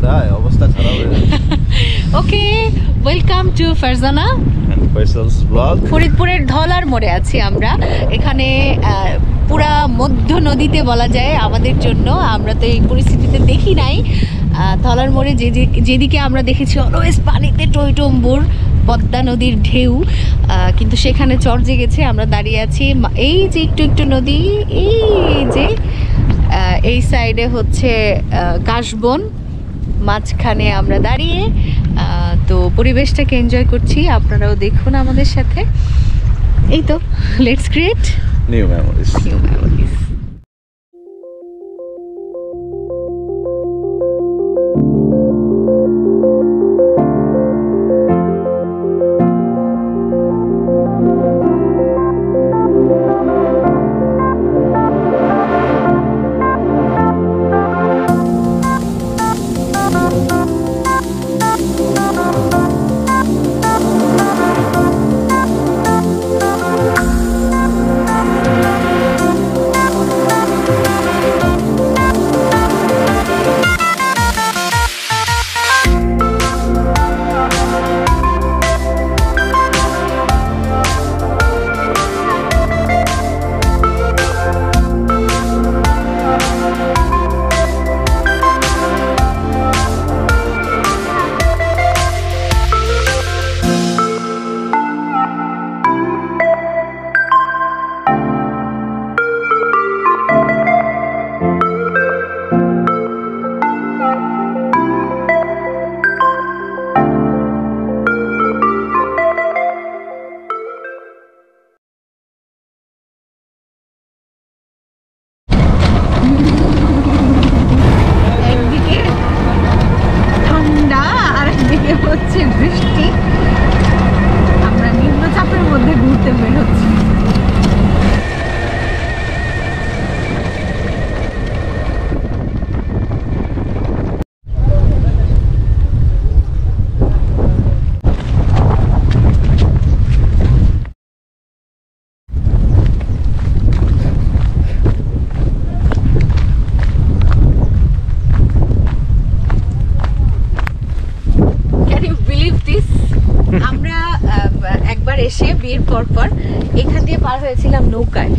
যায় অবস্থা খারাপ হয়ে যায়। Okay, welcome to Farzana and Faisal's blog. ফরিদপুরের ধলার মোড়ে আছি আমরা। এখানে পুরা মধ্য নদীতে বলা যায় আমাদের জন্য। আমরা তো এই পরিস্থিতিতে দেখি নাই। ধলার মোড়ে যেদিকে আমরা দেখেছি অলওয়েজ পানিতে টইটম্বুর, পদ্মা নদীর ঢেউ, কিন্তু সেখানে চর জেগেছে। আমরা দাঁড়িয়ে আছি এই যে একটু একটু নদী, এই যে এই সাইডে হচ্ছে কাশবন, মাঝখানে আমরা দাঁড়িয়ে তো পরিবেশটাকে এনজয় করছি। আপনারাও দেখুন আমাদের সাথে। এই তো, লেটস ক্রিয়েট নিউ মেমোরিজ। বৃষ্টি, আমরা নিম্নচাপের মধ্যে ঘুরতে বের হচ্ছি। আমরা একবার এসে বিয়ের পর এখান দিয়ে পার হয়েছিলাম নৌকায়,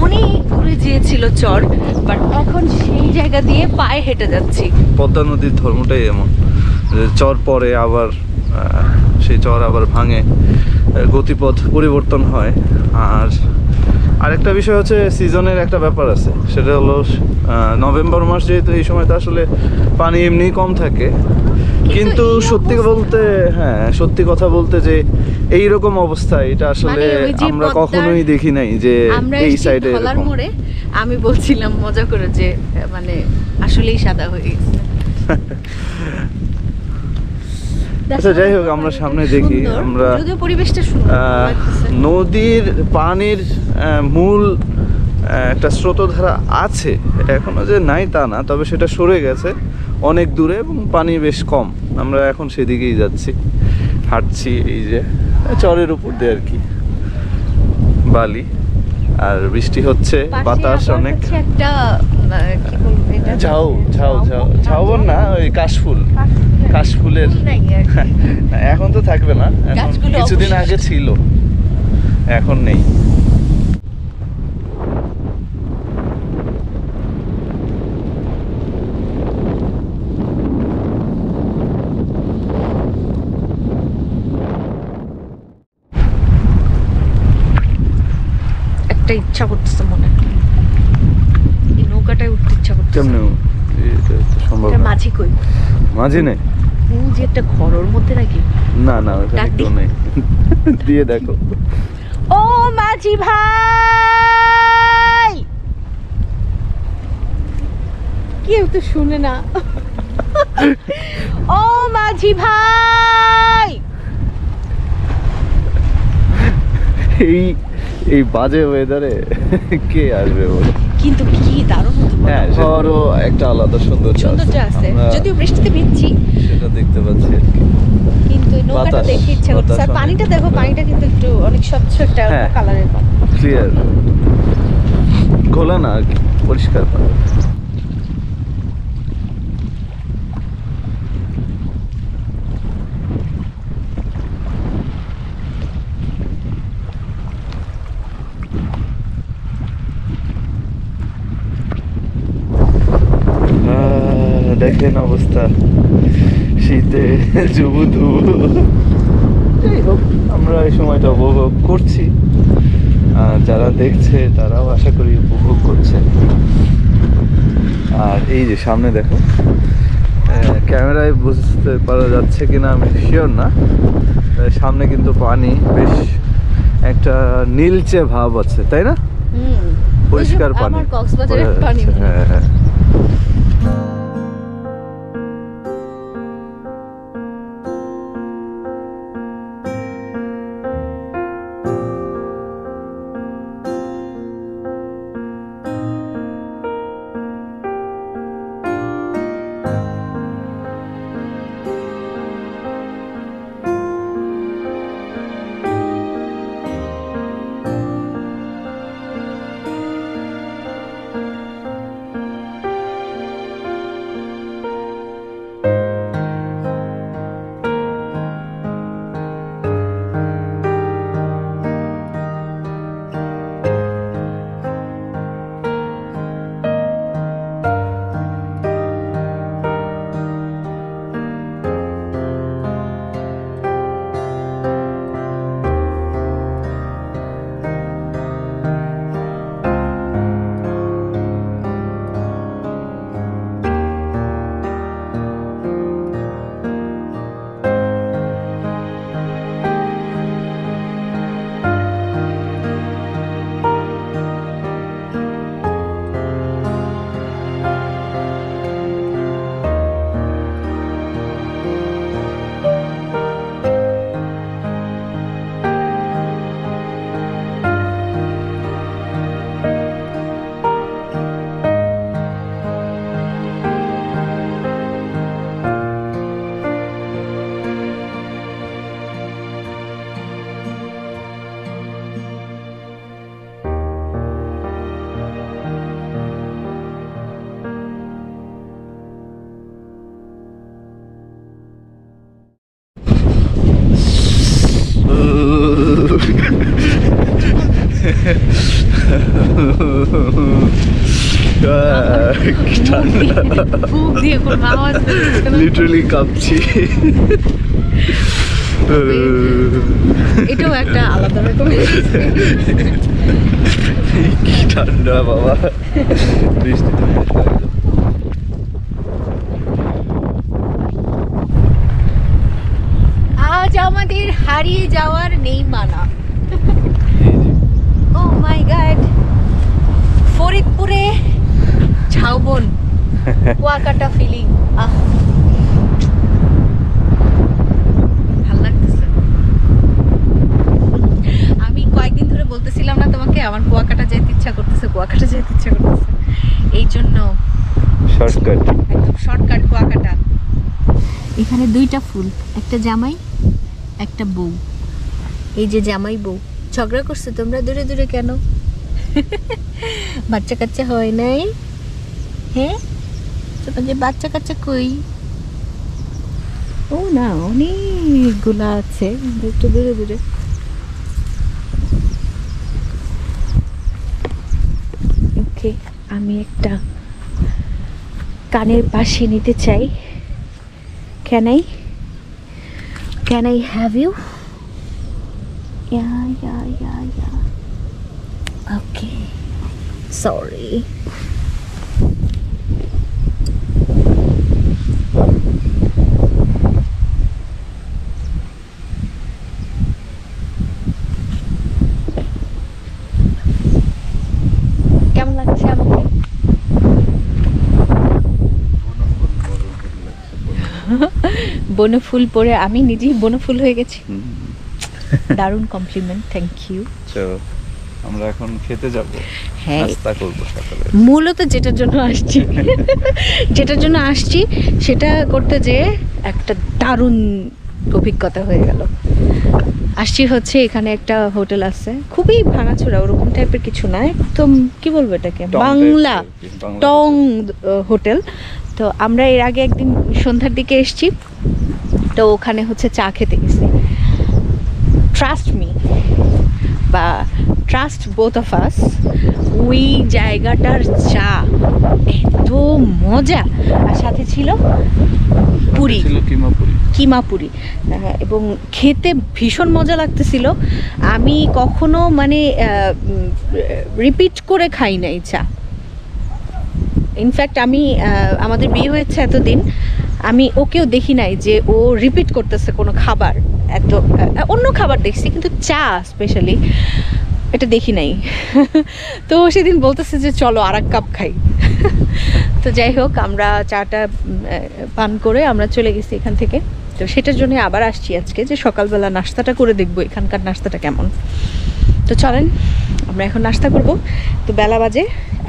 অনেক দূরে যেয়েছিল চর, বাট এখন সেই জায়গা দিয়ে পায়ে হেঁটে যাচ্ছি। পদ্মা নদীর ধর্মটাই এমন, চর পরে আবার সেই চর আবার ভাঙে, গতিপথ পরিবর্তন হয়। আর আরেকটা বিষয় হচ্ছে সিজনের একটা ব্যাপার আছে, সেটা হলো নভেম্বর মাস, যেহেতু এই সময় তো আসলে পানি এমনি কম থাকে, কিন্তু সত্যি বলতে, হ্যাঁ সত্যি কথা বলতে যে এইরকম অবস্থা এটা আসলে আমরা কখনোই দেখি নাই যে এই সাইডে ধলার মোড়ে। আমি বলছিলাম মজা করে যে মানে আসলেই সাদা হয়ে গেছে। আচ্ছা যাই হোক, আমরা সামনে দেখি, আমরা পরিবেশটা নদীর পানির মূল একটা স্রোতধারা আছে, এখনো যে নাই তা না, তবে সেটা সরে গেছে অনেক দূরে এবং পানি বেশ কম। আমরা এখন সেদিকেই যাচ্ছি, হাঁটছি এই যে চরের উপর দিয়ে আর কি, বালি আর বৃষ্টি হচ্ছে, বাতাস অনেক। একটা ঝাউ ঝাউ ঝাউ ঝাউবন না, ওই কাশফুল, কাশফুলের এখন তো থাকবে না, এখন কিছুদিন আগে ছিল, এখন নেই। একটা ইচ্ছা করতেছে মনে, এই নৌকাটায় উঠতে ইচ্ছা করতেছে। কেমনে এটা সম্ভব? মাঝি কই? মাঝি নেই, যে একটা ঘরের মধ্যে নাকি? না না, ওখানে কেউ নেই। দিয়ে দেখো। ও মাঝি ভাই, কেউ তো শুনে না। ও মাঝি ভাই, এই বাজে ওয়েদারে কে আসবে বল? কিন্তু কি দারুণ হতো। হ্যাঁ, শহরও একটা আলাদা সৌন্দর্য আছে, যদিও বৃষ্টিতে ভিজছি, সেটা দেখতে পাচ্ছি আর কি, কিন্তু নৌকাটা দেখে ইচ্ছা করছে। আর পানিটা দেখো, পানিটা কিন্তু একটু অনেক স্বচ্ছ একটা কালারের, ক্লিয়ার, খোলা না আর কি, পরিষ্কার পানি। দেখেন অবস্থা, শীতে জুবুথুবু। যাই হোক, আমরা এই সময়টা উপভোগ করছি, আর যারা দেখছে তারাও আশা করি উপভোগ করছে। আর এই যে সামনে দেখো, ক্যামেরায় বুঝতে পারা যাচ্ছে কিনা আমি শিওর না, সামনে কিন্তু পানি বেশ একটা নীলচে ভাব আছে, তাই না? পরিষ্কার পানি, আমার কক্সবাজারের পানি। হ্যাঁ হ্যাঁ। লিটারালি কাঁপছি। এটাও একটা আলাদা রকমের কি ঠান্ডা বাবা, বৃষ্টিতে আজ আমাদের হারিয়ে যাওয়ার নেই মানা। ও মাই গড, ফরিদপুরে ঝাউবন কুয়াকাটা ফিলিং। ভাল লাগতেছে। আমি কয়েকদিন ধরে বলতেছিলাম না তোমাকে আমার কুয়াকাটা যেতে ইচ্ছা করতেছে, কুয়াকাটা যেতে ইচ্ছা করতেছে, এই জন্য শর্টকাট, একদম শর্টকাট কুয়াকাটা। এখানে দুইটা ফুল, একটা জামাই একটা বউ। এই যে জামাই বউ ঝগড়া করছে, তোমরা দূরে দূরে কেন? বাচ্চা কাচ্চা হয় নাই? হ্যাঁ, তোমাদের বাচ্চা কাচ্চা কই? ও না, অনেকগুলা আছে, একটু দূরে দূরে। ওকে, আমি একটা কানের পাশে নিতে চাই। Can I have you? Yeah. Okay. Sorry. কেমন লাগছে আমাকে? বনফুল পরে আমি নিজেই বনফুল হয়ে গেছি। দারুণ কমপ্লিমেন্ট, থ্যাংক ইউ। চলো আমরা এখন খেতে যাব, হ্যাঁ, নাস্তা করব সকালে। মূলত যেটার জন্য আসছি সেটা করতে যেয়ে একটা দারুণ অভিজ্ঞতা হয়ে গেল। আসছি হচ্ছে এখানে একটা হোটেল আছে, খুবই ভাঙাচোরা, ওরকম টাইপের কিছু না, একদম কি বলবো এটাকে, বাংলা টং হোটেল। তো আমরা এর আগে একদিন সন্ধ্যার দিকে এসছি, তো ওখানে হচ্ছে চা খেতে গেছি। ট্রাস্ট মি, বা ট্রাস্ট বোথ অফ আস, ওই জায়গাটার চা এত মজা। আর সাথে ছিল পুরি, কিমা পুরি, এবং খেতে ভীষণ মজা লাগতেছিল। আমি কখনো মানে রিপিট করে খাই নাই চা। ইনফ্যাক্ট আমি আমাদের বিয়ে হয়েছে এতদিন, আমি ওকেও দেখি নাই যে ও রিপিট করতেছে কোনো খাবার। এত অন্য খাবার দেখছি কিন্তু চা স্পেশালি এটা দেখি নাই। তো সেদিন বলতেছে যে চলো আর এক কাপ খাই। তো যাই হোক, আমরা চাটা পান করে আমরা চলে গেছি এখান থেকে। তো সেটার জন্য আবার আসছি আজকে, যে সকালবেলা নাস্তাটা করে দেখবো এখানকার নাস্তাটা কেমন। তো চলেন আমরা এখন নাস্তা করব। তো বেলা বাজে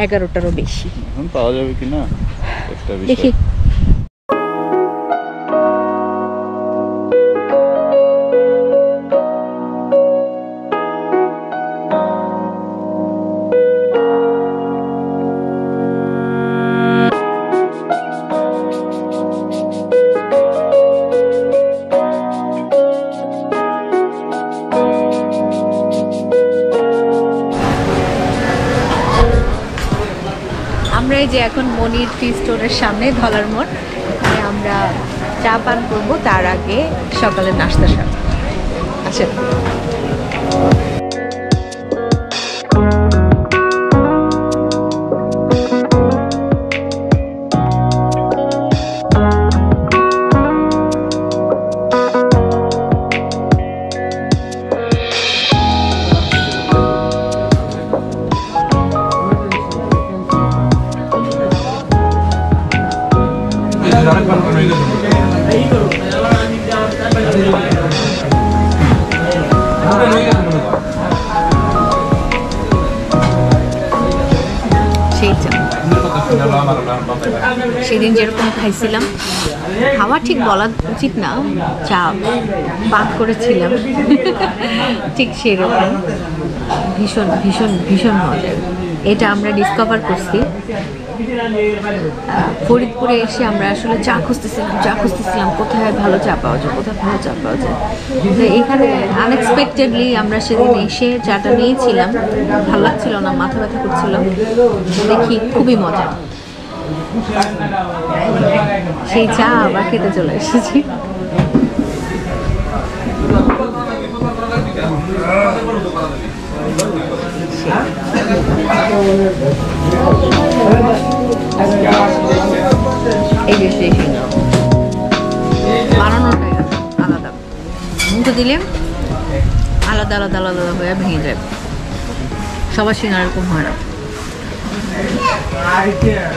11টারও বেশি, পাওয়া যাবে কিনা দেখি। আমরা এই যে এখন মনির টি স্টোরের সামনে ধলার মোড়, এখানে আমরা চা পান করবো, তার আগে সকালের নাস্তা সার। আচ্ছা, সেদিন যেরকম খাইছিলাম, খাওয়া ঠিক বলা উচিত না, চা পাক করেছিলাম ঠিক সেরকম, ভীষণ ভীষণ ভীষণ মজার। এটা আমরা ডিসকভার করছি ফরিদপুরে এসে। আমরা আসলে চা খুঁজতেছিলাম কোথায় ভালো চা পাওয়া যায়, কোথায় ভালো চা পাওয়া যায়। তো এখানে আনএক্সপেক্টেডলি আমরা সেদিন এসে চাটা নিয়েছিলাম, ভালো লাগছিল না, মাথা ব্যথা করছিল, দেখি খুবই মজা। সেই চা আবার খেতে চলে এসেছি। এই বেশি বানানোটাই আলাদা, মুখে দিলে আলাদা আলাদা আলাদা হয়ে ভেঙে যায়। সবার সিঙ্গারা এরকম হয় না।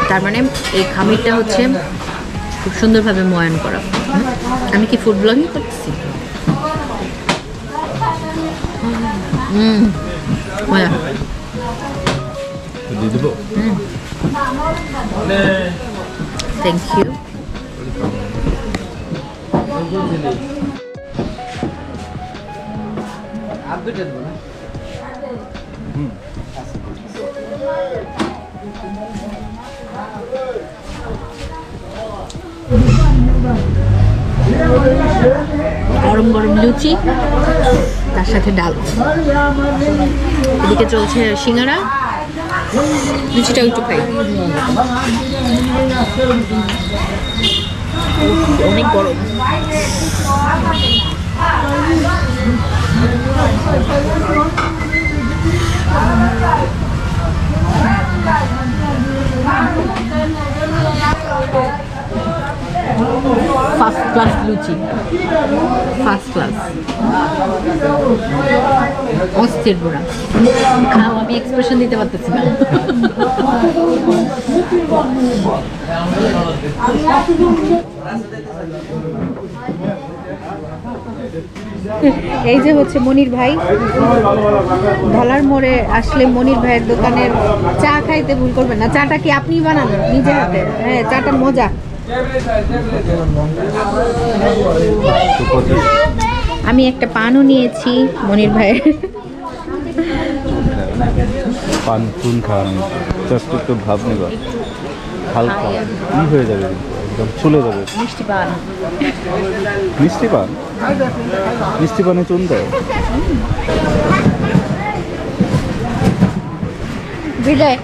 তার মানে এই খামিরটা হচ্ছে খুব সুন্দরভাবে ময়ান করা। আমি কি ফুড ব্লগিং করতেছি? মজা। Thank you. গরম গরম লুচি, তার সাথে ডাল। এদিকে চলছে সিঙ্গারা, লুচিটা একটু খাই। অনেক গরম। ফার্স্ট ক্লাস লুচি, ফার্স্ট ক্লাস, অস্থির পুরা। খাও, আমি এক্সপ্রেশন দিতে পারতেছি না। এই যে হচ্ছে মনির ভাই। ধলার মোড়ে আসলে মনির ভাইয়ের দোকানের চা খাইতে ভুল করবেন না। চাটা কি আপনি বানান নিজে হাতে? হ্যাঁ, চাটা মজা। আমি একটা পানও নিয়েছি মনির ভাইয়ের। পান চুন খাওয়ানো, জাস্ট একটু ভাব নেবা, হালকা ই হয়ে যাবে, একদম চলে যাবে। মিষ্টি পান, মিষ্টি পান, মিষ্টি পানে চুন দেয়। বিদায়।